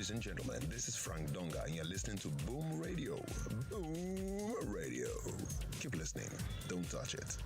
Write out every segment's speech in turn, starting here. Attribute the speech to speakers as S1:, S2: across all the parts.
S1: Ladies and gentlemen, this is Frank Donga, and you're listening to Boom Radio. Boom Radio. Keep listening. Don't touch it.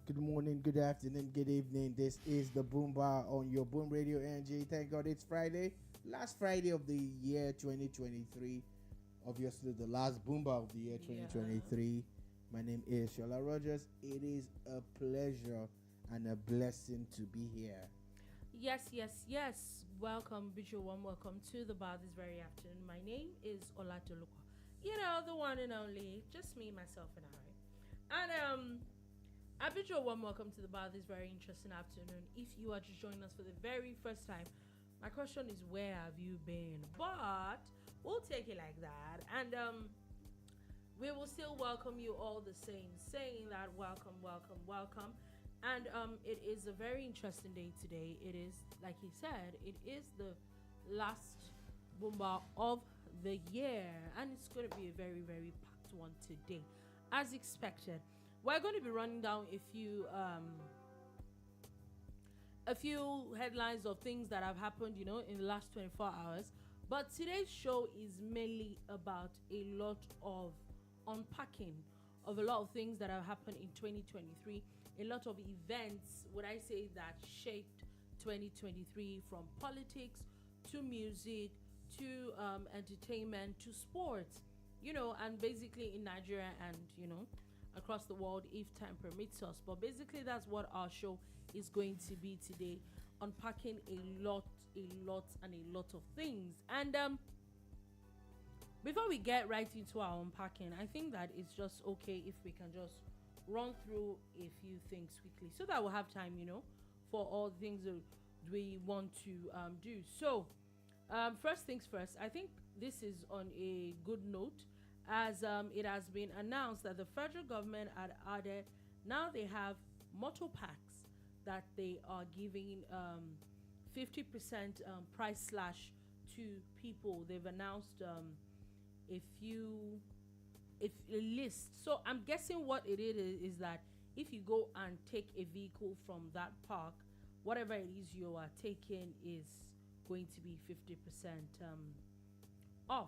S2: Good morning, good afternoon, good evening. This is the Boombar on your Boom Radio NG. Thank God it's Friday, last Friday of the year 2023. Obviously, the last Boombar of the year 2023. Yeah. My name is Sola Rogers. It is a pleasure and a blessing to be here.
S3: Yes. Welcome, Bishop One. Welcome to the bar this very afternoon. My name is Dolupo. You know, the one and only, just me, myself, and I. And I bid you a warm welcome to the bar this very interesting afternoon. If you are just joining us for the very first time, my question is, where have you been? But we'll take it like that, and we will still welcome you all the same, saying that welcome. And it is a very interesting day today. It is, like he said, it is the last Boombar of the year, and it's going to be a very, very packed one today, as expected. We're going to be running down a few headlines of things that have happened, in the last 24 hours. But today's show is mainly about a lot of unpacking of a lot of things that have happened in 2023. A lot of events, would I say, that shaped 2023, from politics to music to entertainment to sports, and basically in Nigeria and, across the world if time permits us. But basically that's what our show is going to be today, unpacking a lot of things. And before we get right into our unpacking, I think that it's just okay if we can just run through a few things quickly so that we'll have time, for all the things that we want to do. So first things first, I think this is on a good note, as it has been announced that the federal government had added, now they have motor packs that they are giving 50% price slash to people. They've announced a list. So I'm guessing what it is that if you go and take a vehicle from that park, whatever it is you are taking is going to be 50% off.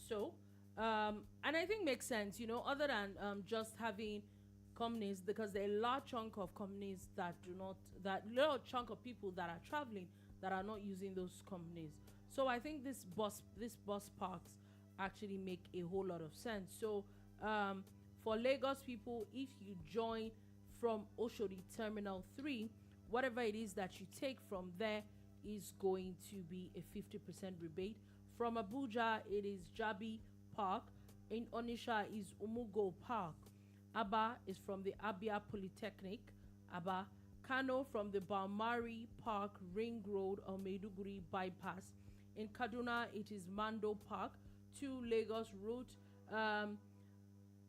S3: So and I think makes sense, other than just having companies, because there are a large chunk of companies large chunk of people that are traveling that are not using those companies. So I think this bus parks actually make a whole lot of sense. So for Lagos people, if you join from Oshodi Terminal 3, whatever it is that you take from there is going to be a 50% rebate. From Abuja, it is Jabi Park. In Onisha is Umugo Park. Aba is from the Abia Polytechnic, Aba. Kano from the Balmari Park, Ring Road or Maiduguri Bypass. In Kaduna, it is Mando Park to Lagos route.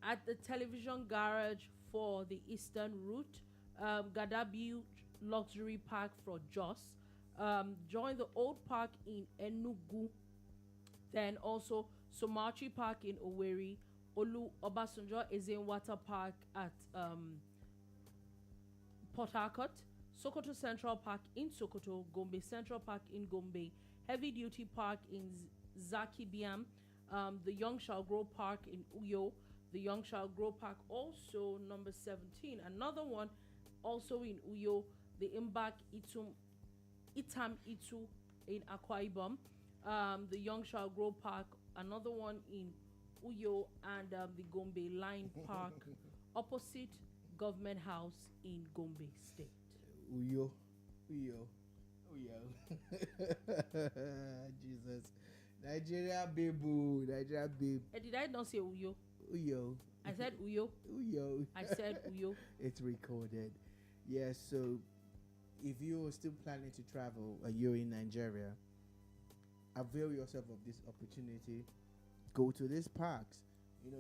S3: At the Television Garage for the Eastern route, Gadabi Luxury Park for Jos. Join the Old Park in Enugu. Then also Somachi Park in Owerri, Olu Obasanjo Ezenwata Park at Port Harcourt, Sokoto Central Park in Sokoto, Gombe Central Park in Gombe, Heavy Duty Park in Zaki Biam, the Young Shall Grow Park in Uyo, the Young Shall Grow Park also number 17. Another one also in Uyo, the Imbak Itam Itu in Akwa Ibom, the Young Shall Grow Park, another one in Uyo, and the Gombe Line Park opposite Government House in Gombe State.
S2: Uyo. Jesus. Nigeria babe.
S3: Did I not say Uyo?
S2: Uyo.
S3: I said Uyo. I said Uyo.
S2: It's recorded. Yes, so if you're still planning to travel and you're in Nigeria, avail yourself of this opportunity. Go to these parks.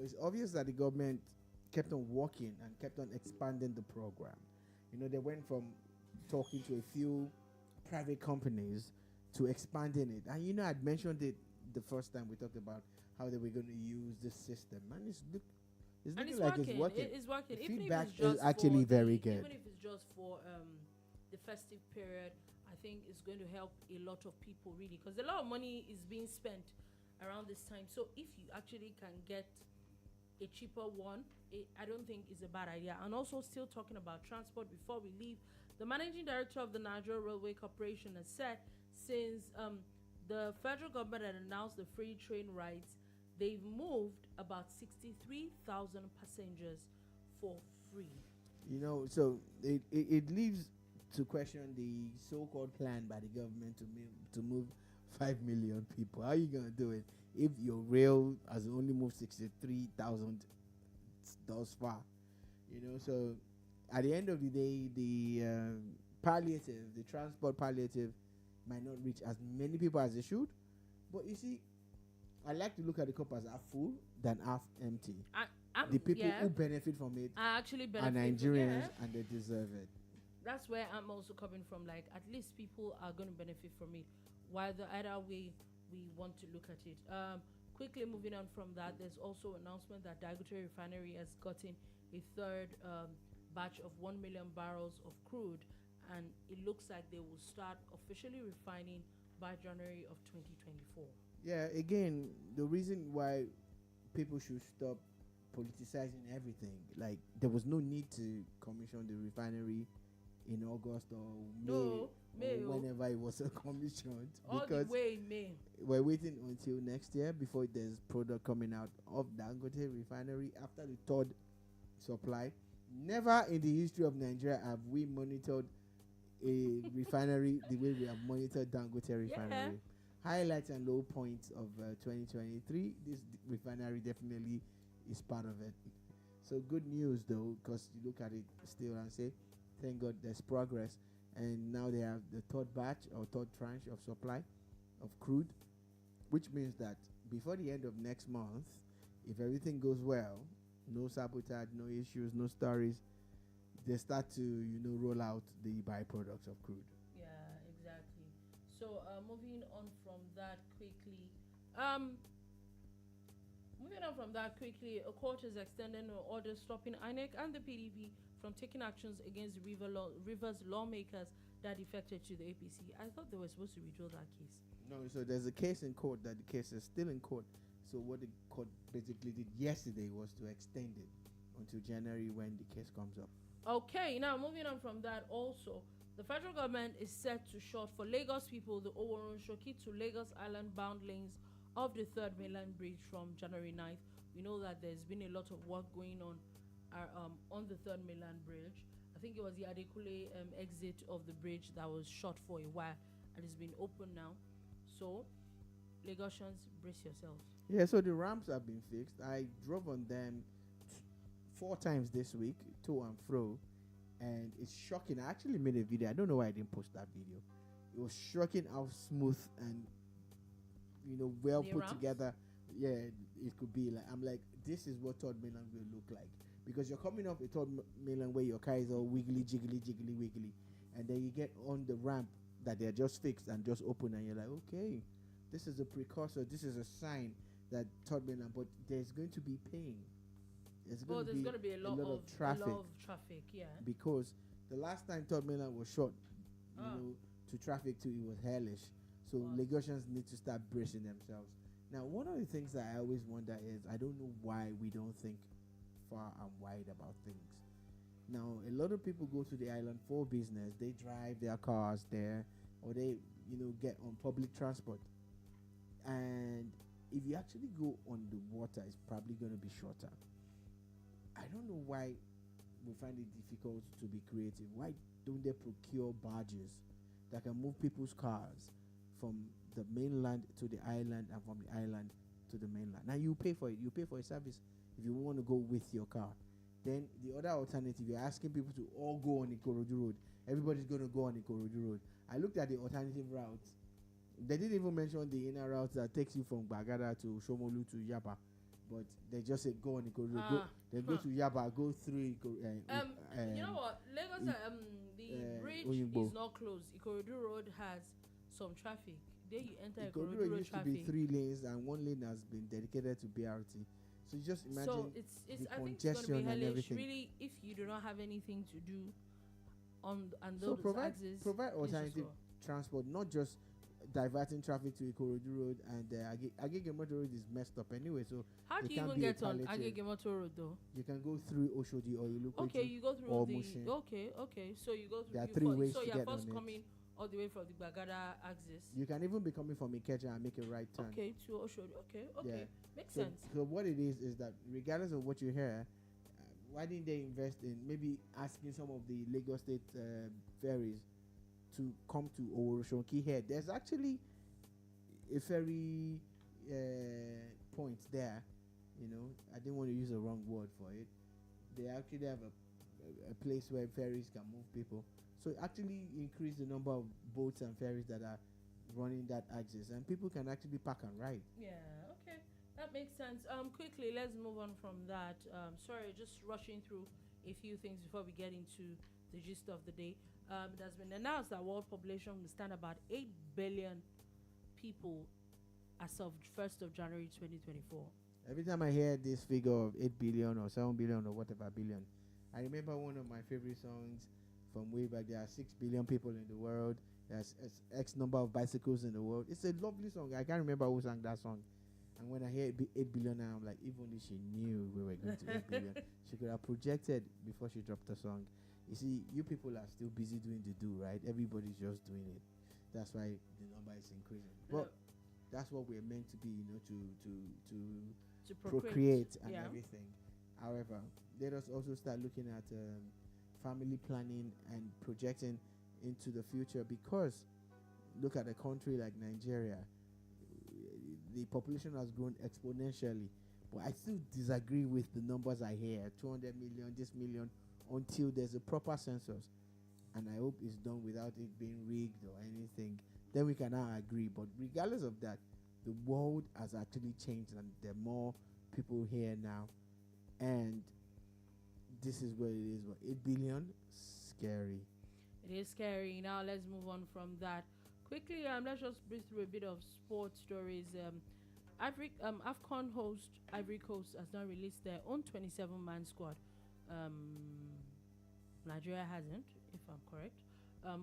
S2: It's obvious that the government kept on working and kept on expanding the program. They went from talking to a few private companies to expanding it. And I'd mentioned it the first time we talked about how they were going to use this system, and it's
S3: And
S2: looking
S3: it's
S2: like
S3: working.
S2: it's working.
S3: It's working.
S2: The
S3: Even if
S2: feedback
S3: it's just
S2: is actually
S3: for
S2: very
S3: the,
S2: good.
S3: Even if it's just for the festive period, I think it's going to help a lot of people really, because a lot of money is being spent around this time. So if you actually can get a cheaper one, I don't think it's a bad idea. And also, still talking about transport before we leave, the managing director of the Nigerian Railway Corporation has said since the federal government had announced the free train rides, they've moved about 63,000 passengers for free.
S2: So it leaves to question the so-called plan by the government to move 5 million people. How are you going to do it if your rail has only moved 63,000 thus far? So at the end of the day, the transport palliative might not reach as many people as they should. But you see, I like to look at the cup as half full than half empty. The people who benefit from it
S3: I actually
S2: are Nigerians, and they deserve it.
S3: That's where I'm also coming from. Like, at least people are going to benefit from it, while the other way we want to look at it. Quickly moving on from that, there's also an announcement that Dangote Refinery has gotten a third batch of 1 million barrels of crude, and it looks like they will start officially refining by January of 2024.
S2: Yeah, again, the reason why people should stop politicizing everything, like there was no need to commission the refinery in August or May, or whenever it was commissioned,
S3: all
S2: because
S3: the way in May.
S2: we're waiting until next year before there's product coming out of Dangote Refinery after the third supply. Never in the history of Nigeria have we monitored a refinery the way we have monitored Dangote Refinery. Highlights and low points of 2023. This refinery definitely is part of it. So good news though, because you look at it still and say, thank God there's progress. And now they have the third batch or third tranche of supply of crude, which means that before the end of next month, if everything goes well, no sabotage, no issues, no stories, they start to roll out the byproducts of crude.
S3: Yeah, exactly. So moving on from that quickly, a court is extending an order stopping INEC and the PDP from taking actions against Rivers lawmakers that defected to the APC. I thought they were supposed to withdraw that case.
S2: No, so there's a case in court that the case is still in court. So what the court basically did yesterday was to extend it until January when the case comes up.
S3: Okay, now moving on from that, also the federal government is set to shut for Lagos people the Oworun Shoki to Lagos Island bound lanes of the third mainland bridge from January 9th. We know that there's been a lot of work going on the third mainland bridge. I think it was the Adekule exit of the bridge that was shut for a while, and it's been open now. So Lagosians, brace yourselves.
S2: Yeah, so the ramps have been fixed. I drove on them 4 times this week, to and fro, and it's shocking. I actually made a video. I don't know why I didn't post that video. It was shocking how smooth and well put together. Yeah, it could be like, I'm like, this is what third mainland will look like, because you're coming off a third mainland where your car is all wiggly, jiggly, jiggly, wiggly, and then you get on the ramp that they're just fixed and just open, and you're like, okay, this is a precursor. This is a sign that third mainland, but there's going to be pain. There's going to be a lot of
S3: traffic, yeah.
S2: Because the last time third mainland was shut, to traffic too, it was hellish. So Lagosians need to start bracing themselves. Now, one of the things that I always wonder is, I don't know why we don't think far and wide about things. Now, a lot of people go to the island for business. They drive their cars there, or they, get on public transport. And if you actually go on the water, it's probably going to be shorter. I don't know why we find it difficult to be creative. Why don't they procure barges that can move people's cars from the mainland to the island and from the island to the mainland? Now you pay for it. You pay for a service if you want to go with your car. Then the other alternative, you're asking people to all go on the Ikorodu Road. Everybody's going to go on the Ikorodu Road. I looked at the alternative routes. They didn't even mention the inner route that takes you from Bagada to Shomolu to Yaba. but they just say go on Ikorodu Road. They go to Yaba, go through
S3: you know what? Lagos, the bridge
S2: Oyingbo.
S3: is not closed. Ikorodu Road has some traffic. There you enter
S2: Ikorodu
S3: Ikorodu
S2: Road
S3: Road
S2: used
S3: traffic.
S2: to be 3 lanes, and 1 lane has been dedicated to BRT. So you just imagine
S3: So it's
S2: the
S3: I think it's going to
S2: congestion
S3: be
S2: and
S3: hellish.
S2: everything.
S3: Really, if you do not have anything to do on
S2: So
S3: those
S2: provide
S3: axes,
S2: provide
S3: please just
S2: alternative
S3: go.
S2: transport, not just diverting traffic to Ikorodu Road, and Agege-Motor Road is messed up anyway. So
S3: How
S2: it
S3: do you
S2: can't
S3: even
S2: be a
S3: get on
S2: palliative.
S3: Agege-Motor Road though?
S2: You can go through Oshodi or Ilupeju.
S3: Okay, you go through
S2: or
S3: the
S2: Mushin.
S3: okay. So you go through.
S2: There are
S3: you
S2: 3 ways
S3: so
S2: to
S3: you're
S2: get
S3: first
S2: on it.
S3: coming all the way from the Bagada axis.
S2: You can even be coming from Ikeja and make a right turn.
S3: Okay, to Oshodi. Okay,
S2: Yeah.
S3: makes
S2: So,
S3: sense.
S2: so what it is that regardless of what you hear, why didn't they invest in maybe asking some of the Lagos State ferries to come to Oroshonki here? There's actually a ferry point there. You know, I didn't want to use the wrong word for it. They actually have a place where ferries can move people. So actually increase the number of boats and ferries that are running that axis, and people can actually park and ride.
S3: Yeah, okay. That makes sense. Quickly, let's move on from that. Sorry, just rushing through a few things before we get into the gist of the day. It has been announced that world population will stand about 8 billion people as of 1st of January 2024.
S2: Every time I hear this figure of 8 billion or 7 billion or whatever billion, I remember one of my favorite songs from way back. There are 6 billion people in the world. There's X number of bicycles in the world. It's a lovely song. I can't remember who sang that song. And when I hear 8 billion now, I'm like, if only she knew we were going to 8 billion. She could have projected before she dropped the song. You see, you people are still busy doing the do, right? Everybody's just doing it. That's why the number is increasing. But that's what we're meant to be, you know, to procreate and everything. However, let us also start looking at family planning and projecting into the future, because look at a country like Nigeria. The population has grown exponentially, but I still disagree with the numbers I hear. 200 million, this million, until there's a proper census, and I hope it's done without it being rigged or anything. Then we can now agree. But regardless of that, the world has actually changed, and there are more people here now, and this is where it is. But 8 billion, scary.
S3: It is scary. Now let's move on from that. Quickly, let's just breeze through a bit of sports stories. AFCON host Ivory Coast has now released their own 27-man squad. Nigeria hasn't, if I'm correct.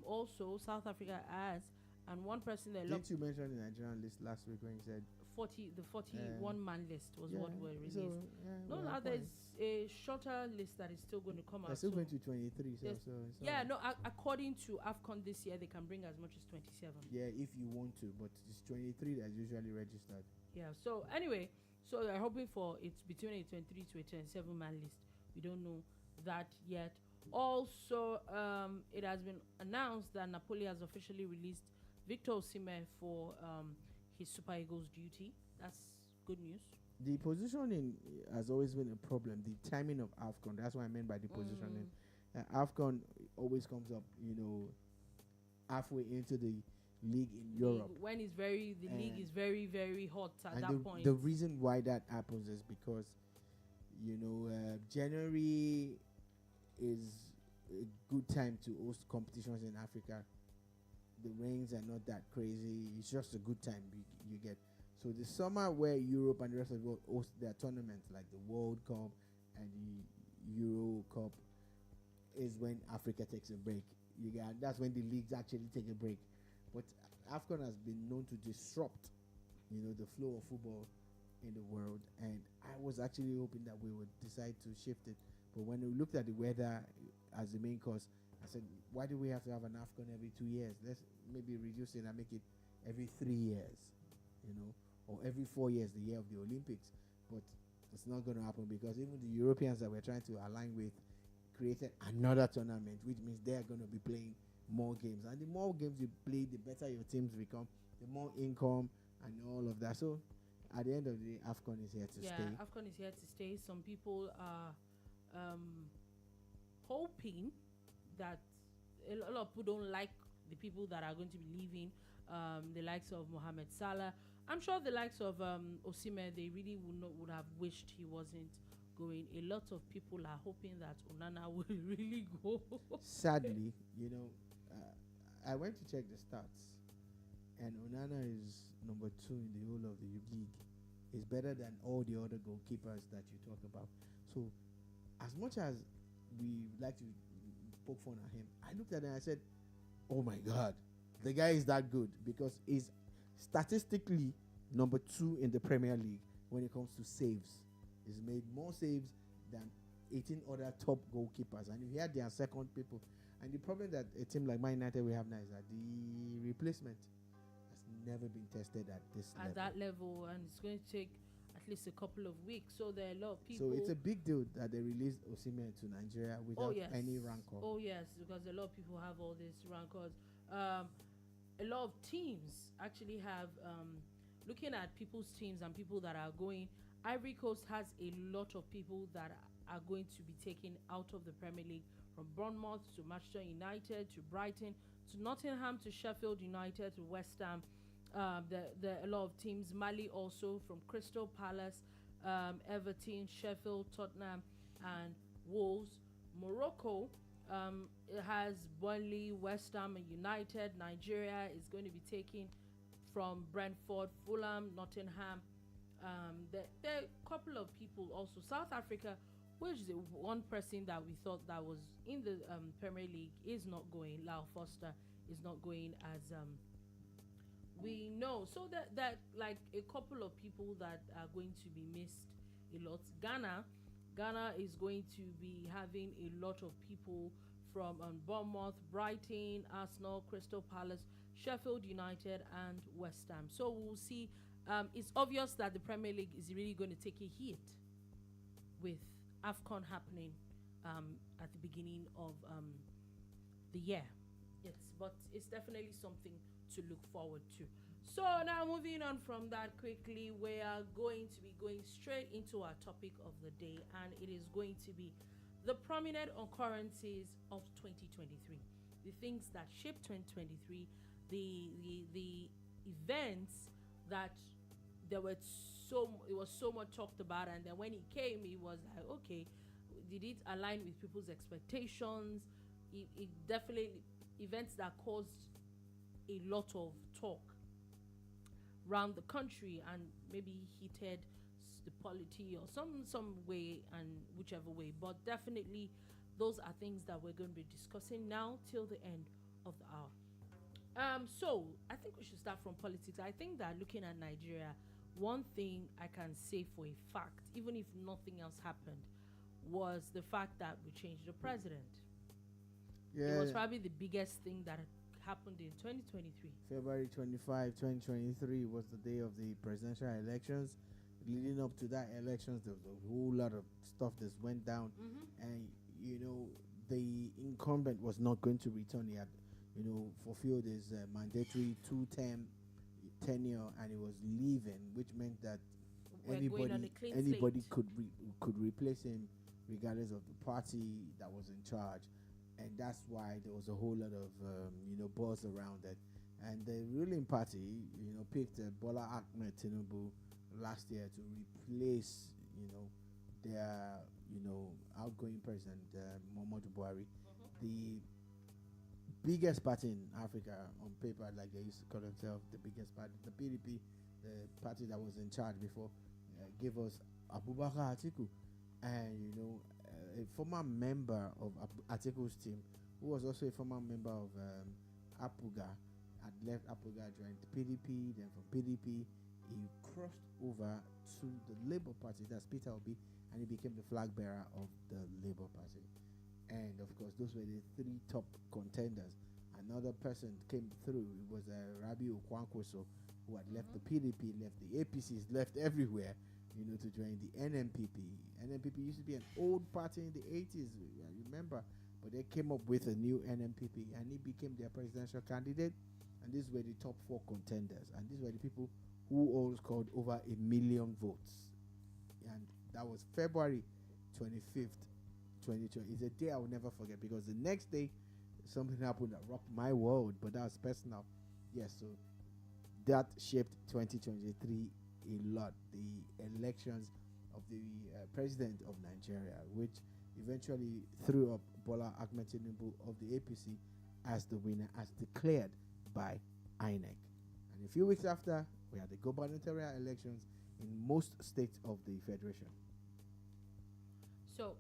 S3: Also, South Africa has, and one person they
S2: Didn't you mention the Nigerian list last week when you said
S3: 41-man list was what were released.
S2: So,
S3: Now there's a shorter list that is still going to come out.
S2: They're still going to 23.
S3: According to AFCON this year, they can bring as much as 27.
S2: Yeah, if you want to, but it's 23 that's usually registered.
S3: Yeah, so anyway, so they're hoping for it's between a 23 to a 27-man list. We don't know that yet. Also, it has been announced that Napoli has officially released Victor Osimhen for his Super Eagles duty. That's good news.
S2: The positioning has always been a problem. The timing of AFCON, that's what I meant by the positioning. AFCON always comes up, you know, halfway into the league in Europe.
S3: When it's the league is very, very hot at that point.
S2: The reason why that happens is because, you know, January is a good time to host competitions in Africa. The rains are not that crazy. It's just a good time you get. So the summer where Europe and the rest of the world host their tournaments, like the World Cup and the Euro Cup, is when Africa takes a break. That's when the leagues actually take a break. But AFCON has been known to disrupt, you know, the flow of football in the world. And I was actually hoping that we would decide to shift it. But when we looked at the weather as the main cause, I said, why do we have to have an AFCON every 2 years? Let's maybe reduce it and make it every 3 years, you know, or every 4 years, the year of the Olympics. But it's not going to happen, because even the Europeans that we're trying to align with created another tournament, which means they're going to be playing more games. And the more games you play, the better your teams become, the more income and all of that. So at the end of the day, AFCON is here to stay.
S3: Yeah, AFCON is here to stay. Some people are hoping that a lot of people don't like the people that are going to be leaving, the likes of Mohamed Salah I'm sure the likes of Osimhen, they really would have wished he wasn't going. A lot of people are hoping that Onana will really go.
S2: Sadly, I went to check the stats, and Onana is number 2 in the whole of the league. It's better than all the other goalkeepers that you talk about. So, as much as we like to poke fun at him, I looked at him and I said, "Oh my God, the guy is that good," because he's statistically number 2 in the Premier League when it comes to saves. He's made more saves than 18 other top goalkeepers, and he had their second people. And the problem that a team like Man United we have now is that the replacement has never been tested at this level.
S3: At that level, and it's going to take at least a couple of weeks. So there are a lot of people.
S2: So it's a big deal that they released Osimhen to Nigeria without any rancor.
S3: Oh yes, because a lot of people have all these rancors. A lot of teams actually have. Looking at people's teams and people that are going, Ivory Coast has a lot of people that are going to be taken out of the Premier League, from Bournemouth to Manchester United to Brighton to Nottingham to Sheffield United to West Ham. A lot of teams. Mali also, from Crystal Palace, Everton, Sheffield, Tottenham, and Wolves. Morocco, it has Burnley, West Ham, and United. Nigeria is going to be taking from Brentford, Fulham, Nottingham. There are a couple of people also. South Africa, which is one person that we thought that was in the Premier League, is not going. Lau Foster is not going, as we know. So that like a couple of people that are going to be missed a lot. Ghana is going to be having a lot of people from Bournemouth, Brighton, Arsenal, Crystal Palace, Sheffield United, and West Ham. So we'll see. It's obvious that the Premier League is really going to take a hit with AFCON happening at the beginning of the year. But it's definitely something to look forward to. So now, moving on from that quickly, we are going to be going straight into our topic of the day, and it is going to be the prominent occurrences of 2023, the things that shaped 2023, the events that it was so much talked about, and then when it came, it was like, okay, did it align with people's expectations? It definitely events that caused a lot of talk around the country and maybe heated the polity or some way, and whichever way. But definitely those are things that we're going to be discussing now till the end of the hour. So I think we should start from politics. I think that looking at Nigeria, one thing I can say for a fact, even if nothing else happened, was the fact that we changed the president.
S2: Yeah.
S3: It was probably the biggest thing that happened in 2023.
S2: February 25, 2023 was the day of the presidential elections. Leading up to that elections, there was a whole lot of stuff that went down. And, the incumbent was not going to return. He had, fulfilled his mandatory 2-term tenure, and he was leaving, which meant that anybody could replace him regardless of the party that was in charge. And that's why there was a whole lot of buzz around it. And the ruling party picked Bola Ahmed Tinubu last year to replace their outgoing president Muhammadu Buhari. The biggest party in Africa on paper, like they used to call themselves, the biggest party, the PDP, the party that was in charge before, gave us Abubakar Atiku, and a former member of Atiku's team, who was also a former member of Apuga, had left Apuga, joined PDP. Then from PDP, he crossed over to the Labour Party, that's Peter Obi, and he became the flag bearer of the Labour Party. And of course, those were the 3 top contenders. Another person came through. It was Rabiu Kwankwaso, who had left the PDP, left the APCs, left everywhere, to join the NMPP. NMPP used to be an old party in the 80s, I remember, but they came up with a new NMPP, and he became their presidential candidate. And these were the top 4 contenders, and these were the people who all scored over 1 million votes. And that was February 25th, 2020. It's a day I will never forget, because the next day something happened that rocked my world, but that was personal. Yes, so that shaped 2023 a lot. The elections of the president of Nigeria, which eventually threw up Bola Ahmed Tinubu of the APC as the winner, as declared by INEC. And a few weeks after, we had the gubernatorial elections in most states of the federation.
S3: So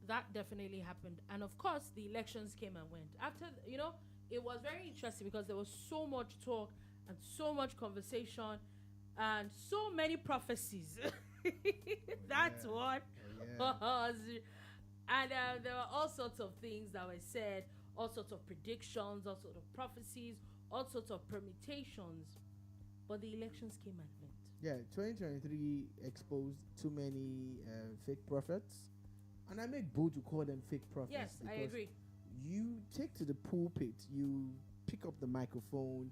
S3: that definitely happened. And of course, the elections came and went. After, it was very interesting because there was so much talk and so much conversation and so many prophecies. That's what was. And there were all sorts of things that were said, all sorts of predictions, all sorts of prophecies, all sorts of permutations. But the elections came and went.
S2: Yeah, 2023 exposed too many fake prophets. And I make bold to call them fake prophets.
S3: Yes, I agree.
S2: You take to the pulpit, you pick up the microphone.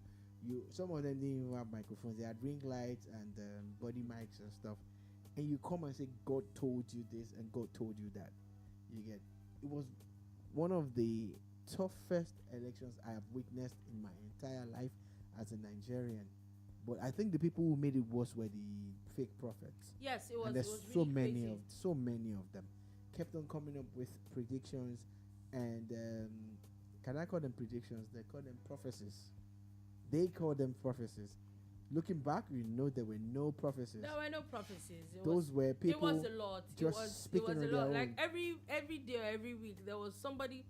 S2: Some of them didn't even have microphones. They had ring lights and body mics and stuff. And you come and say, God told you this and God told you that. It was one of the toughest elections I have witnessed in my entire life as a Nigerian. But I think the people who made it worse were the fake prophets.
S3: Yes, it was.
S2: And there's
S3: it was
S2: so
S3: really
S2: many
S3: crazy.
S2: so many of them. Kept on coming up with predictions, and can I call them predictions? They call them prophecies. They call them prophecies. Looking back, there were no prophecies.
S3: There were no prophecies.
S2: Those were people.
S3: It was a lot.
S2: Just speaking
S3: it was
S2: on
S3: a
S2: their
S3: lot.
S2: own.
S3: Like every day, every week, there was somebody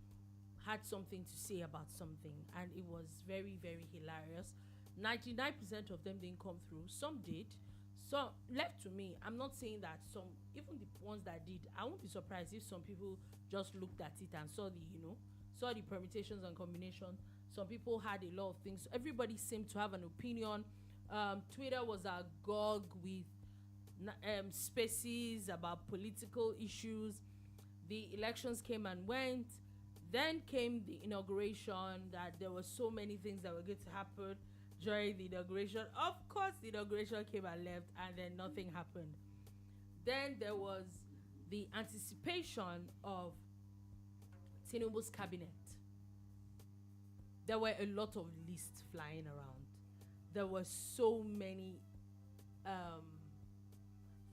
S3: had something to say about something, and it was very, very hilarious. 99% of them didn't come through. Some did. Some left to me. I'm not saying that some, even the ones that did, I won't be surprised if some people just looked at it and saw the permutations and combinations. Some people had a lot of things. Everybody seemed to have an opinion. Twitter was agog with spaces about political issues. The elections came and went. Then came the inauguration, that there were so many things that were going to happen during the inauguration. Of course, the inauguration came and left, and then nothing happened. Then there was the anticipation of Tinubu's cabinet. There were a lot of lists flying around. There were so many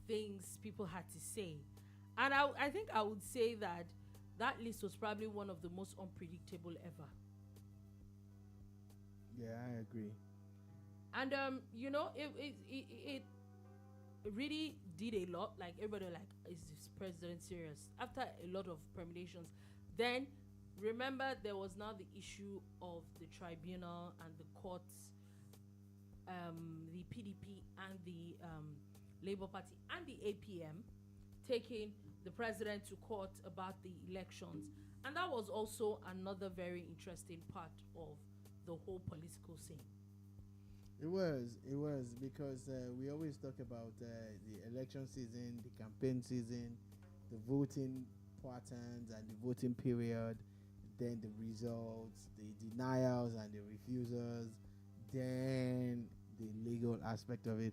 S3: things people had to say. And I think I would say that list was probably one of the most unpredictable ever.
S2: Yeah, I agree.
S3: And it really did a lot. Like, everybody was like, is this president serious? After a lot of permutations, then remember there was now the issue of the tribunal and the courts, the PDP and the Labour Party and the APM taking the president to court about the elections. And that was also another very interesting part of the whole political scene.
S2: It was because we always talk about the election season, the campaign season, the voting patterns and the voting period, then the results, the denials and the refusals, then the legal aspect of it.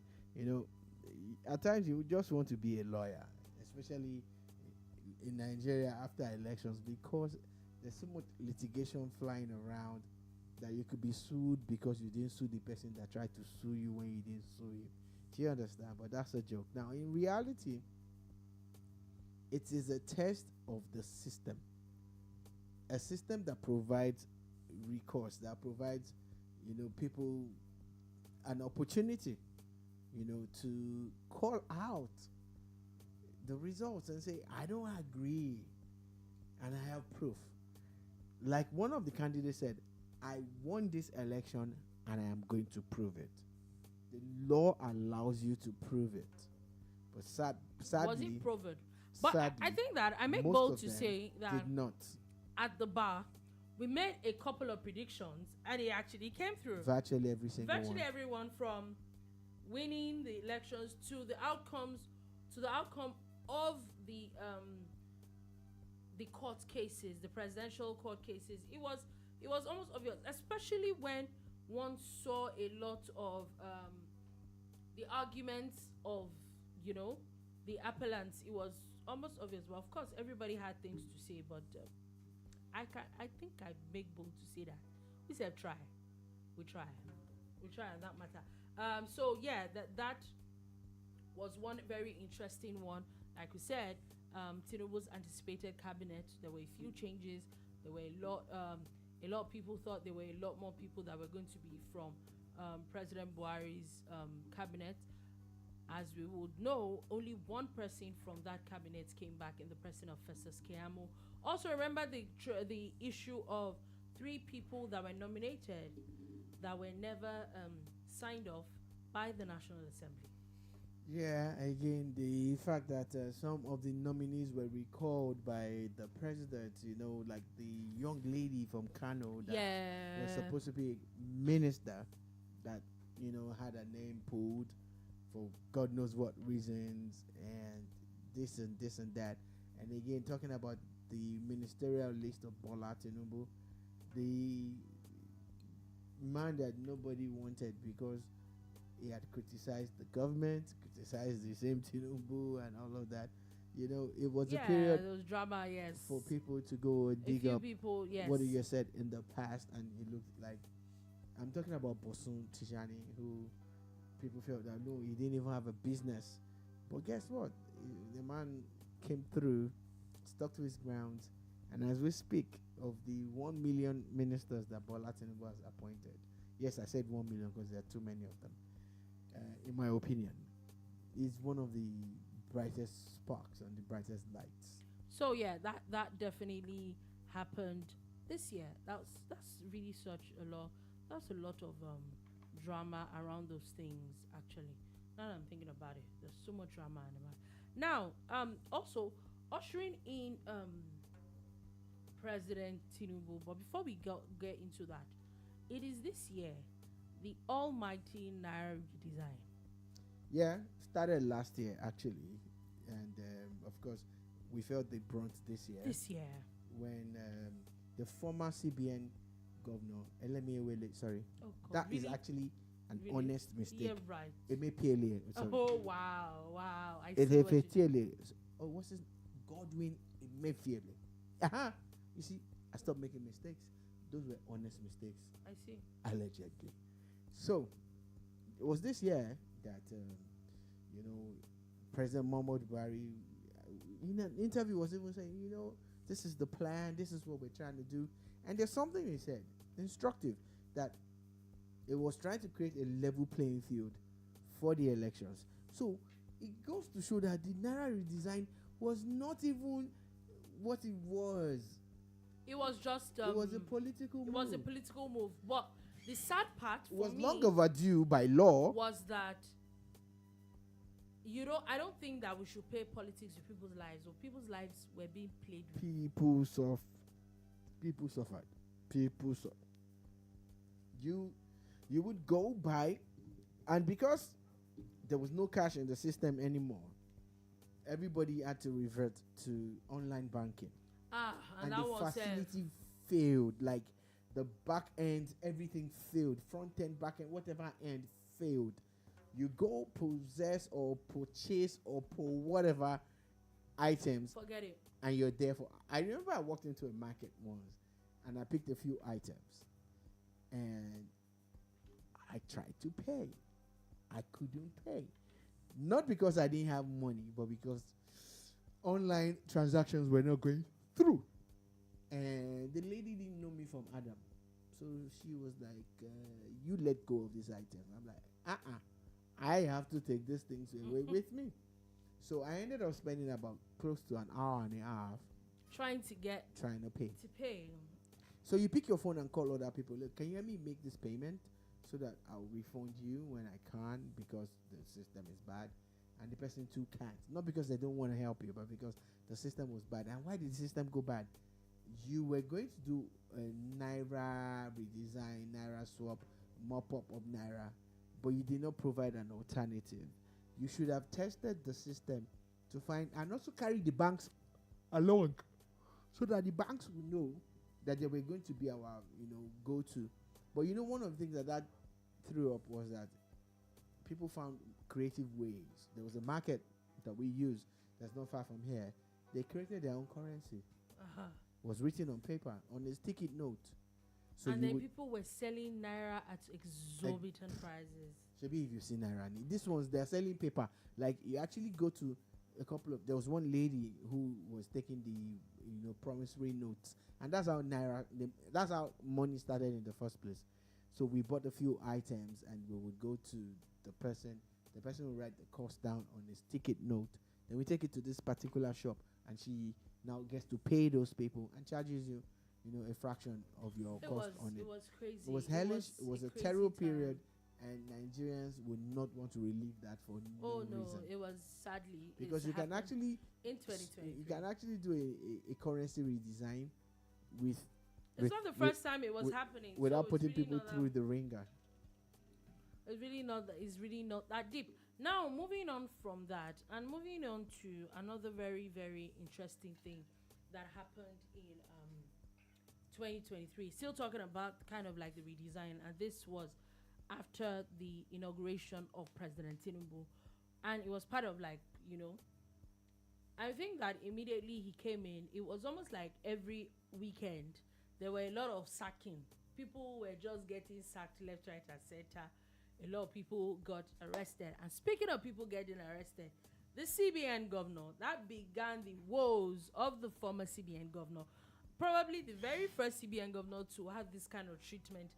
S2: At times you just want to be a lawyer, especially in Nigeria after elections, because there's so much litigation flying around that you could be sued because you didn't sue the person that tried to sue you when you didn't sue him. Do you understand? But that's a joke. Now, in reality, it is a test of the system. A system that provides recourse, that provides, people an opportunity, to call out the results and say, I don't agree, and I have proof. Like one of the candidates said, I won this election and I am going to prove it. The law allows you to prove it. But sadly...
S3: Was it proven? But
S2: sadly,
S3: I think that I make
S2: most
S3: bold
S2: of
S3: to
S2: them
S3: say that
S2: did not.
S3: at the bar, we made a couple of predictions and it actually came through.
S2: Virtually every single one.
S3: Virtually everyone, from winning the elections to the outcome of the court cases, the presidential court cases. It was almost obvious, especially when one saw a lot of the arguments of the appellants. It was almost obvious. Well, of course, everybody had things to say, but I think I make bold to say that we said we try. We'll try on that matter. So yeah, that was one very interesting one. Like we said, Tinubu's anticipated cabinet. There were a few changes. There were a lot of people thought there were a lot more people that were going to be from President Buhari's cabinet. As we would know, only one person from that cabinet came back in the person of Festus Keyamo. Also, remember the issue of 3 people that were nominated that were never signed off by the National Assembly.
S2: Yeah, again, the fact that some of the nominees were recalled by the president, like the young lady from Kano that was supposed to be minister that, had her name pulled for God knows what reasons, and this and that. And again, talking about the ministerial list of Bola Tinubu, the man that nobody wanted because he had criticized the government, criticized the same Tinubu and all of that. It was a period.
S3: There was drama, yes.
S2: For people to go and dig up
S3: people, yes.
S2: what you said in the past, and it looked like, I'm talking about Bosun Tijani, who people felt that no, he didn't even have a business. But guess what? The man came through, stuck to his grounds, and as we speak of the 1 million ministers that Bola Tinubu has appointed, yes, I said 1 million because there are too many of them. In my opinion, is one of the brightest sparks and the brightest lights.
S3: So yeah, that definitely happened this year. That's really such a lot. That's a lot of drama around those things. Actually, now that I'm thinking about it, there's so much drama in it. Now, also ushering in President Tinubu. But before we get into that, it is this year the almighty Naira redesign.
S2: Yeah, started last year actually, and of course we felt the brunt this year. When the former CBN governor Elemiewele, sorry, that
S3: really?
S2: Is actually an
S3: Really?
S2: honest mistake.
S3: Yeah, right.
S2: Emefiele, sorry.
S3: Oh wow! I see what
S2: Emefiele. Oh, what's his Godwin Emefiele? You see, I stopped making mistakes. Those were honest mistakes.
S3: I see.
S2: Allegedly. So it was this year that President Muhammad Buhari in an interview was even saying, this is the plan, this is what we're trying to do. And there's something he said, instructive, that it was trying to create a level playing field for the elections. So it goes to show that the Naira redesign was not even what it was.
S3: It was just
S2: it was a political move.
S3: It was a political move. But the sad part for
S2: was
S3: me
S2: long overdue by law.
S3: Was that I don't think that we should play politics with people's lives, or people's lives were being played with.
S2: People suffered. You would go by, and because there was no cash in the system anymore, everybody had to revert to online banking.
S3: And
S2: the
S3: that was
S2: facility failed. Like the back end, everything failed. Front end, back end, whatever end failed. You go possess or purchase or pull whatever items.
S3: Forget it.
S2: And you're there for. I remember I walked into a market once and I picked a few items. And I tried to pay. I couldn't pay. Not because I didn't have money, but because online transactions were not going through. And the lady didn't know me from Adam. So she was like, you let go of this item. I'm like, I have to take these things away with me. So I ended up spending about close to an hour and a half
S3: trying to pay.
S2: So you pick your phone and call other people. Look, can you help me make this payment so that I'll refund you when I can, because the system is bad, and the person too can't. Not because they don't want to help you, but because the system was bad. And why did the system go bad? You were going to do a Naira redesign, Naira swap, mop up of Naira, but you did not provide an alternative. You should have tested the system to find, and also carry the banks along, so that the banks will know that they were going to be our, go-to. But one of the things that threw up was that people found creative ways. There was a market that we use that's not far from here. They created their own currency. Was written on paper, on a sticky note. So
S3: and then people were selling naira at exorbitant prices.
S2: Maybe if you see naira, this ones they're selling paper. Like you actually go to a couple of. There was one lady who was taking the promissory notes, and that's how that's how money started in the first place. So we bought a few items, and we would go to the person. The person will write the cost down on his ticket note. Then we take it to this particular shop, and she now gets to pay those people and charges you, a fraction of your cost on it.
S3: It was crazy.
S2: It was hellish. It was a terrible period, and Nigerians would not want to relieve that for no reason.
S3: It was sadly
S2: because you can actually
S3: in 2020
S2: you can actually do a currency redesign with.
S3: It's not the first time it was happening
S2: without putting people through the ringer.
S3: It's really not that deep. Now, moving on from that and moving on to another very, very interesting thing that happened in 2023. Still talking about kind of like the redesign, and this was after the inauguration of President Tinubu, and it was part of I think that immediately he came in, it was almost like every weekend there were a lot of sacking. People were just getting sacked left, right, and center. A lot of people got arrested. And speaking of people getting arrested, the CBN governor, that began the woes of the former CBN governor. Probably the very first CBN governor to have this kind of treatment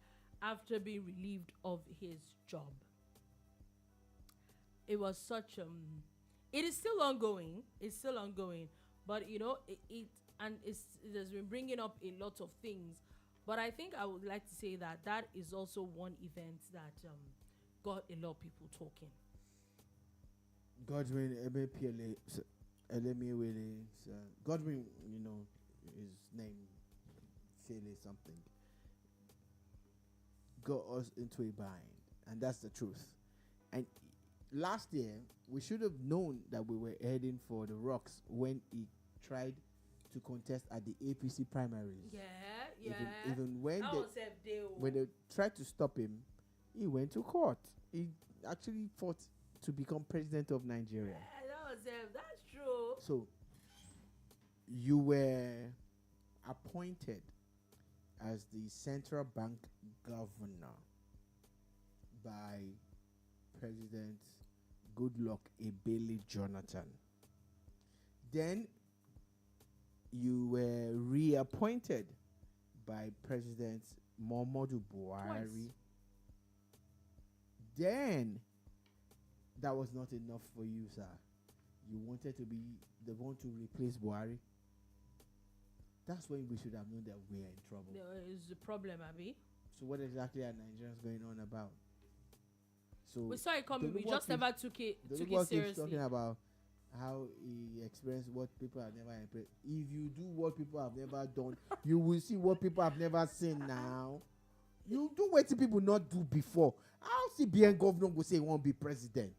S3: after being relieved of his job. It was such it is still ongoing. It's still ongoing. But it has been bringing up a lot of things. But I think I would like to say that is also one event that got a lot of people talking.
S2: Godwin Godwin, his name, Philly something, got us into a bind, and that's the truth. And last year, we should have known that we were heading for the rocks when he tried to contest at the APC primaries.
S3: Yeah.
S2: Even when
S3: when
S2: they tried to stop him, he went to court. He actually fought to become president of Nigeria.
S3: Yeah, that's true.
S2: So, you were appointed as the central bank governor by President Goodluck Ebele Jonathan. Then you were reappointed by President Muhammadu Buhari.
S3: Twice.
S2: Then that was not enough for you, sir. You wanted to be the one to replace Buhari. That's when we should have known that we are in trouble.
S3: There is a problem, Abi.
S2: So what exactly are Nigerians going on about? So
S3: we saw it coming. We just never took it seriously.
S2: Talking about how he experienced what people have never experienced. If you do what people have never done, you will see what people have never seen now. You do what people not do before. How CBN governor will say he won't be president?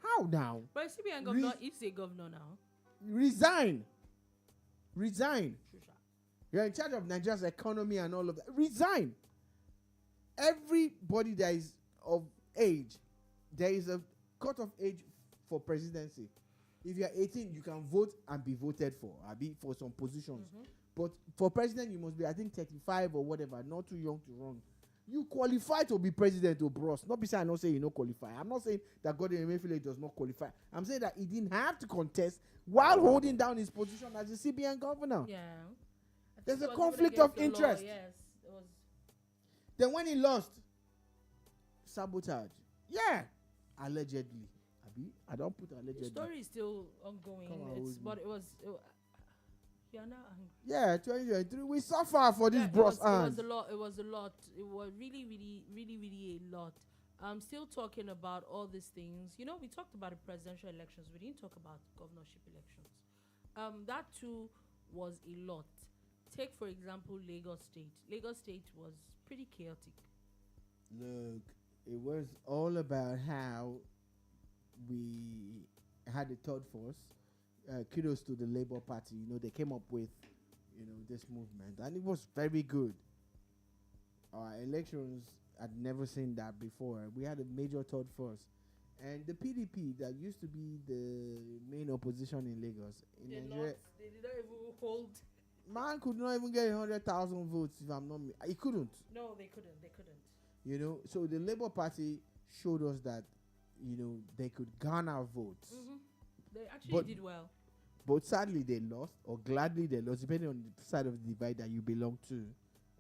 S2: How now?
S3: But CBN governor is a governor now.
S2: Resign. You're in charge of Nigeria's economy and all of that. Resign. Everybody that is of age, there is a cut-off age for presidency. If you're 18, you can vote and be voted for, for some positions. Mm-hmm. But for president, you must be, I think, 35 or whatever, not too young to run. You qualify to be president, bros. Not because I'm not saying you don't qualify. I'm not saying that Godwin Emefiele does not qualify. I'm saying that he didn't have to contest while holding down his position as the CBN governor.
S3: Yeah.
S2: There's a conflict of interest.
S3: Law, yes, it was.
S2: Then when he lost, sabotage. Yeah. Allegedly. I don't put allegedly.
S3: The story is still ongoing. You are now angry.
S2: Yeah, 2023. We suffer for this bros.
S3: It was a lot. It was really, really, really, really a lot. I'm still talking about all these things. We talked about the presidential elections. We didn't talk about governorship elections. That too was a lot. Take, for example, Lagos State. Lagos State was pretty chaotic.
S2: Look, it was all about how we had a third force. Kudos to the Labour Party. They came up with, this movement, and it was very good. Our elections, I'd never seen that before. We had a major third force, and the PDP that used to be the main opposition in Lagos,
S3: They did not even hold.
S2: Man could not even get 100,000 votes if I'm not. He couldn't.
S3: No, they couldn't. They couldn't.
S2: You know, so the Labour Party showed us that, you know, they could garner votes.
S3: Mm-hmm. They actually did well.
S2: But sadly, they lost, or gladly they lost, depending on the side of the divide that you belong to,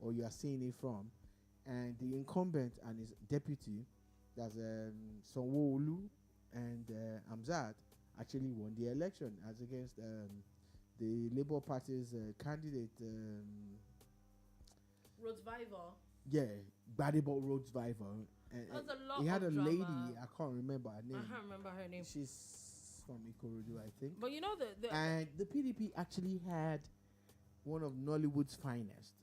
S2: or you are seeing it from. And the incumbent and his deputy, that's Sanwo-Olu and Amzat, actually won the election as against the Labour Party's candidate.
S3: Roadviver.
S2: Yeah, Gbadebo Roadviver.
S3: There's a lot
S2: he had a
S3: of drama.
S2: lady, I can't remember her name.
S3: I can't remember her name.
S2: She's from Ikorodu, I think.
S3: But you know
S2: and the PDP actually had one of Nollywood's finest,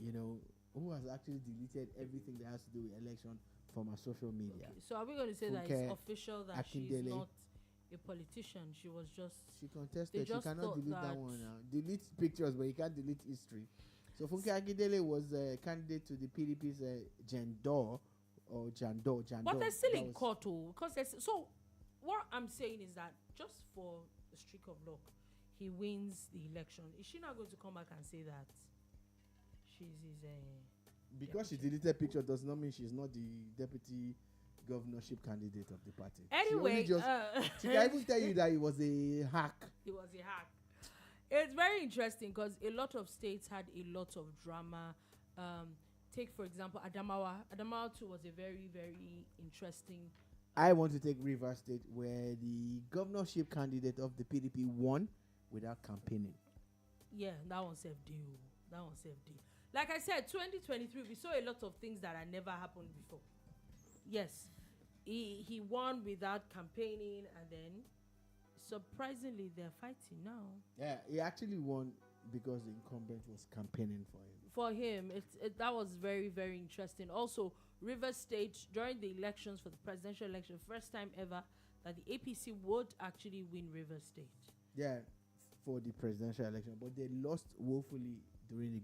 S2: you know, who has actually deleted everything that has to do with election from her social media.
S3: Okay. So are we going to say that it's official that she's not a politician? She was just...
S2: She contested. She cannot delete that one now. Delete pictures, but you can't delete history. So Funke Akindele was a candidate to the PDP's Jandor. But they're still in court, because so what I'm saying is that just for the streak of luck, he wins the election. Is she not going to come back and say that she's his because she deleted picture does not mean she's not the deputy governorship candidate of the party.
S3: Anyway,
S2: she can even tell you that it was a hack.
S3: It was a hack. It's very interesting because a lot of states had a lot of drama. Take, for example, Adamawa. Adamawa too was a very, very interesting.
S2: I want to take Rivers State, where the governorship candidate of the PDP won without campaigning.
S3: Yeah, that one saved you. That one saved you. Like I said, 2023, we saw a lot of things that had never happened before. Yes, he won without campaigning, and then surprisingly, they're fighting now.
S2: Yeah, he actually won because the incumbent was campaigning for him.
S3: For him, that was very, very interesting. Also, Rivers State, during the elections for the presidential election, first time ever that the APC would actually win Rivers State.
S2: Yeah, for the presidential election, but they lost woefully during the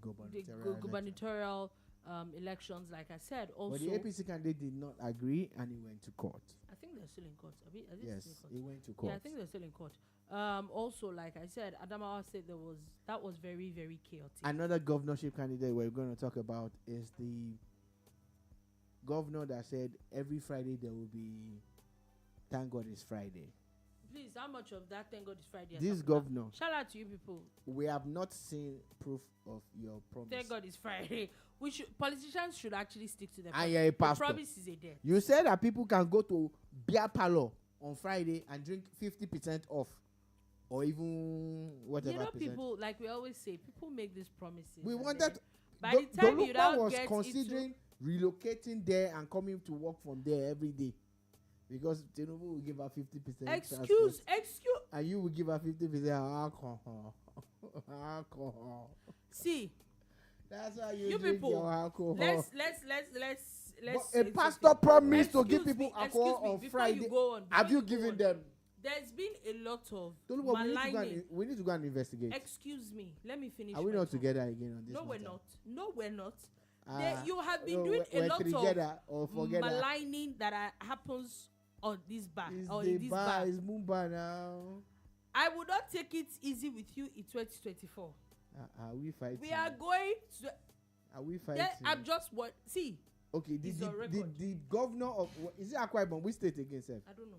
S2: gubernatorial elections, like I said. Also, but the APC candidate did not agree, and he went to court.
S3: I think they're still in court.
S2: Yes, he went to court.
S3: Yeah, I think they're still in court. Also, like I said, Adamawa said that was very, very chaotic.
S2: Another governorship candidate we're going to talk about is the governor that said every Friday there will be Thank God It's Friday.
S3: Please, how much of that Thank God It's Friday?
S2: This governor.
S3: Shout out to you people.
S2: We have not seen proof of your promise.
S3: Thank God It's Friday. Politicians should actually stick to them.
S2: And you're a pastor.
S3: The promise is a debt.
S2: You said that people can go to beer parlor on Friday and drink 50% off. Or even whatever.
S3: You know,
S2: percent.
S3: people, like we always say, people make these promises.
S2: We wanted.
S3: By the time you
S2: Dolupo was considering relocating there and coming to work from there every day, because Tinubu will give her 50%.
S3: Excuse.
S2: And you will give her 50% alcohol.
S3: See.
S2: That's how you drink
S3: people,
S2: your alcohol.
S3: Let's.
S2: A pastor promised to give people alcohol on Friday. Have you given them?
S3: There's been a lot of
S2: Dolupo,
S3: maligning.
S2: we need to go and investigate.
S3: Excuse me. Let me finish.
S2: Are we not together again on this?
S3: No,
S2: matter?
S3: we're not. You have been doing a lot of maligning that happens on this bar.
S2: It's Boombar now.
S3: I would not take it easy with you in 2024.
S2: Are we fighting?
S3: We are going to.
S2: Are we fighting?
S3: Yeah, I'm just what. See.
S2: Okay, the governor of is it Akwa Ibom? Which state again, sir?
S3: I don't know.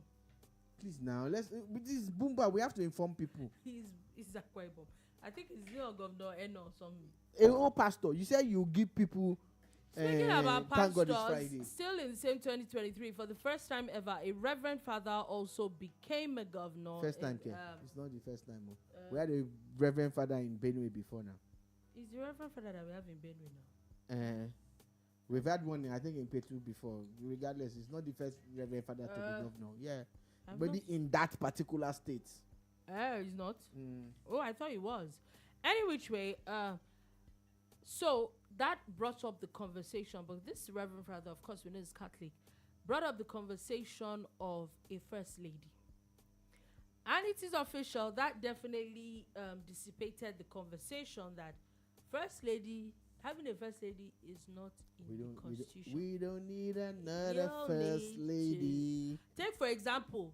S2: Please now, with this Boombar, we have to inform people.
S3: He's Akwa Ibom. I think he's your governor and or something.
S2: Oh, pastor, you said you give people.
S3: Speaking about pastors, still in the same 2023, for the first time ever, a reverend father also became a governor.
S2: First time, it's not the first time. We had a reverend father in Benue before now.
S3: Is the reverend father that we have in Benue now?
S2: We've had one, I think, in Plateau before. Regardless, it's not the first reverend father to be governor. Yeah. Maybe in that particular state.
S3: It's not. Oh, I thought it was. Any which way, so that brought up the conversation, but this Reverend Father, of course, we know is Catholic, brought up the conversation of a first lady. And it is official, that definitely dissipated the conversation that having a first lady is not in the constitution.
S2: We don't need another first lady.
S3: Take, for example,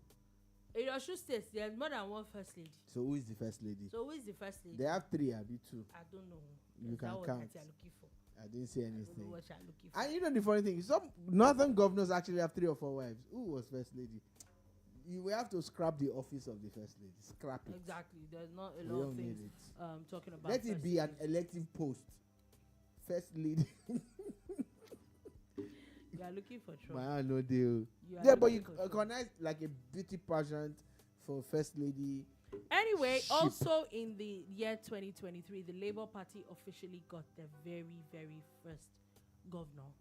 S3: In Osun State, there's more than one first lady.
S2: So who is the first lady?
S3: So who is the first lady?
S2: They have 3, Abi 2.
S3: I don't know.
S2: You
S3: Is
S2: can
S3: that what
S2: count.
S3: you're looking for?
S2: I didn't say
S3: I don't
S2: anything.
S3: know what you're looking for.
S2: And you know the funny thing, some northern governors actually have 3 or 4 wives. Who was first lady? You will have to scrap the office of the first lady. Scrap it.
S3: Exactly. There's not a
S2: We
S3: lot
S2: don't
S3: of
S2: need
S3: things
S2: it.
S3: talking about.
S2: Let it
S3: first
S2: be an
S3: ladies.
S2: elective post. First lady.
S3: You are looking for trouble.
S2: Man, no deal.
S3: You are
S2: Yeah, but
S3: looking
S2: you
S3: for trouble.
S2: organize like a beauty pageant for first lady.
S3: Anyway,
S2: Ship.
S3: also in the year 2023, the Labour Party officially got their very, very first governor.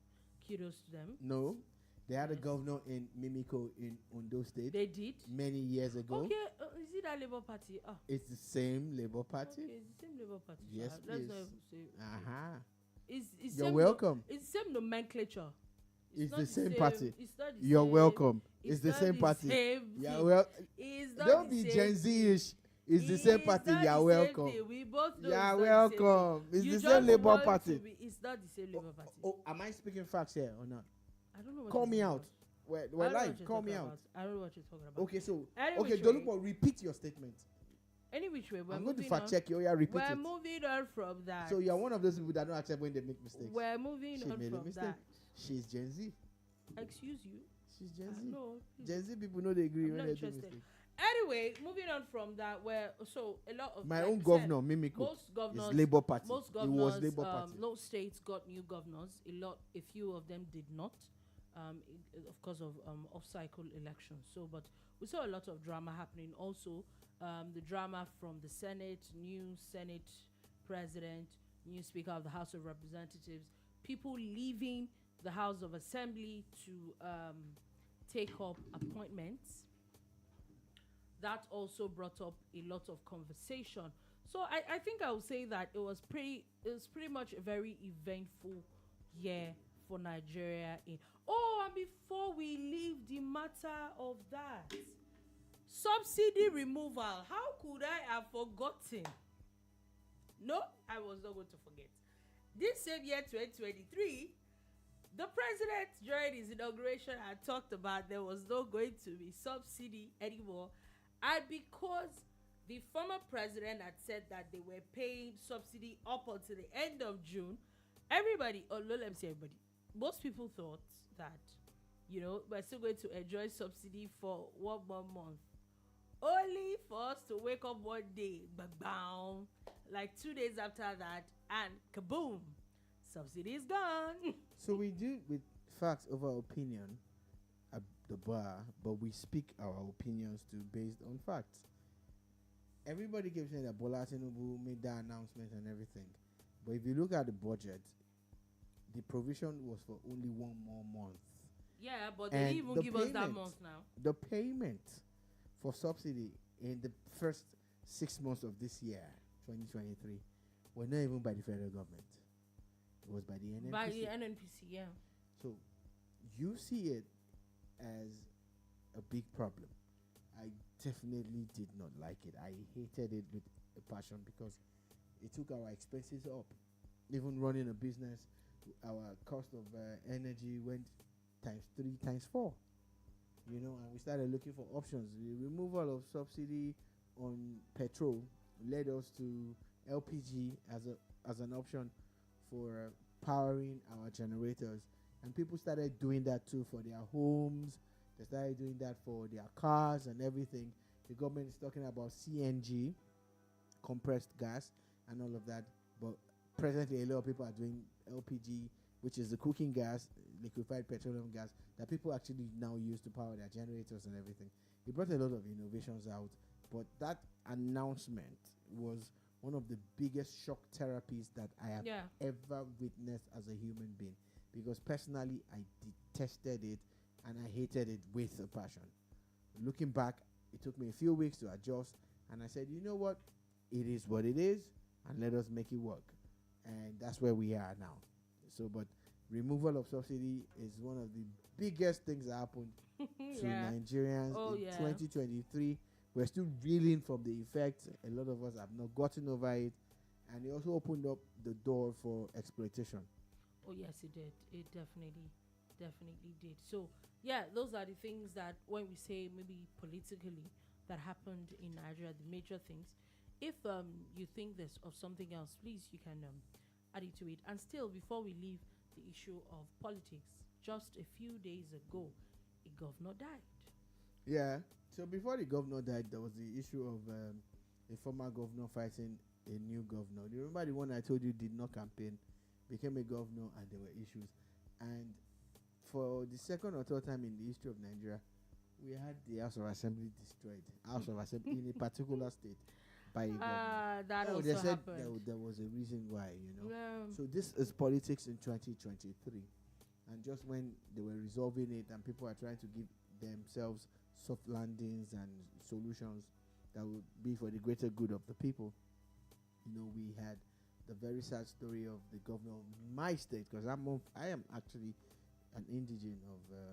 S3: Kudos to them.
S2: No, they had a
S3: Yes.
S2: governor in Mimiko in Ondo State
S3: They did.
S2: many years ago.
S3: Okay, is it that Labour Party? Ah,
S2: It's the same Labour Party.
S3: okay, it's the same Labour Party.
S2: Yes,
S3: Let's
S2: please.
S3: not even say.
S2: Uh-huh.
S3: It's
S2: You're
S3: same
S2: welcome.
S3: It's same nomenclature.
S2: It's
S3: not
S2: the same party.
S3: It's not the
S2: You're
S3: same.
S2: welcome. It's the
S3: not
S2: same party.
S3: Same
S2: Yeah,
S3: thing.
S2: well,
S3: It's not
S2: don't
S3: the
S2: be
S3: same
S2: Gen Z-ish. It's the same party.
S3: not
S2: You're
S3: the same
S2: welcome.
S3: thing. We both know
S2: You're
S3: it's not the same
S2: welcome.
S3: thing.
S2: It's
S3: You
S2: the
S3: just
S2: same Labour
S3: want to
S2: Party.
S3: be- It's not the same Labour Party.
S2: Oh, am I speaking facts here or not?
S3: I don't know what
S2: Call
S3: you're
S2: me
S3: talking
S2: out.
S3: about.
S2: We're
S3: I don't know
S2: live.
S3: what you're
S2: Call me
S3: talking
S2: out.
S3: about. I don't know what you're talking about.
S2: Okay, so
S3: Any
S2: okay,
S3: which way.
S2: Dolupo, repeat your statement.
S3: Any which way, we're
S2: I'm going to
S3: moving
S2: fact
S3: on.
S2: check you. Yeah, repeat
S3: We're
S2: it.
S3: moving on from that.
S2: So you're one of those people that don't accept when they make mistakes.
S3: We're moving
S2: She
S3: on
S2: made a
S3: from
S2: mistake.
S3: that.
S2: She's Gen Z.
S3: Excuse you.
S2: She's Gen Z.
S3: No.
S2: Gen Z people know they agree
S3: I'm
S2: when
S3: not
S2: they do
S3: interested.
S2: mistakes.
S3: Anyway, moving on from that, where so a lot of
S2: My
S3: like
S2: own
S3: I said,
S2: governor, Mimiko,
S3: most governors,
S2: is Labour Party.
S3: most
S2: It
S3: governors,
S2: was Labour Party.
S3: no states got new governors. A few of them did not, of course of off-cycle elections. So, but we saw a lot of drama happening. Also, the drama from the Senate, new Senate president, new Speaker of the House of Representatives, people leaving the House of Assembly to take up appointments. That also brought up a lot of conversation. So I think I would say that it was pretty much a very eventful year for Nigeria. And before we leave the matter of that, subsidy removal. How could I have forgotten? No, I was not going to forget. This same year, 2023, the president during his inauguration had talked about there was not going to be subsidy anymore. And because the former president had said that they were paying subsidy up until the end of June, everybody, let me say everybody, most people thought that, we're still going to enjoy subsidy for 1 more month. Only for us to wake up one day, bang, like 2 days after that, and kaboom, subsidy is gone.
S2: So we do with facts over opinion at the bar, but we speak our opinions too based on facts. Everybody keeps saying that Bola Tinubu made that announcement and everything, but if you look at the budget, the provision was for only 1 more month.
S3: Yeah, but they
S2: And
S3: didn't even
S2: the
S3: give us that
S2: payment,
S3: month now.
S2: The payment for subsidy in the first 6 months of this year, 2023, were not even by the federal government. It was by the NNPC.
S3: By the NNPC, yeah.
S2: So you see it as a big problem. I definitely did not like it. I hated it with a passion because it took our expenses up. Even running a business, our cost of energy went ×3, ×4. And we started looking for options. The removal of subsidy on petrol led us to LPG as an option for powering our generators, and people started doing that too for their homes. They started doing that for their cars and everything. The government is talking about CNG, compressed gas, and all of that. But presently, a lot of people are doing LPG, which is the cooking gas, liquefied petroleum gas, that people actually now use to power their generators and everything. It brought a lot of innovations out, but that announcement was one of the biggest shock therapies that I have ever witnessed as a human being. Because personally, I detested it and I hated it with a passion. Looking back, it took me a few weeks to adjust, and I said, you know what? It is what it is, and let us make it work. And that's where we are now. So, but removal of subsidy is one of the biggest things that happened to Nigerians in 2023. We're still reeling from the effects. A lot of us have not gotten over it. And it also opened up the door for exploitation.
S3: Oh, yes, it did. It definitely did. So, yeah, those are the things that when we say maybe politically, that happened in Nigeria, the major things. If you think there's of something else, please you can add it to it. And still, before we leave the issue of politics, just a few days ago, a governor died.
S2: Yeah. So before the governor died, there was the issue of a former governor fighting a new governor. Do you remember the one I told you did not campaign, became a governor, and there were issues. And for the second or third time in the history of Nigeria, we had the House of Assembly destroyed. House of Assembly in a particular state by a governor.
S3: That
S2: Oh,
S3: also
S2: they said
S3: happened.
S2: there was a reason why,
S3: Yeah.
S2: So this is politics in 2023. And just when they were resolving it and people are trying to give themselves soft landings and solutions that would be for the greater good of the people, we had the very sad story of the governor of my state, because I am actually an indigene of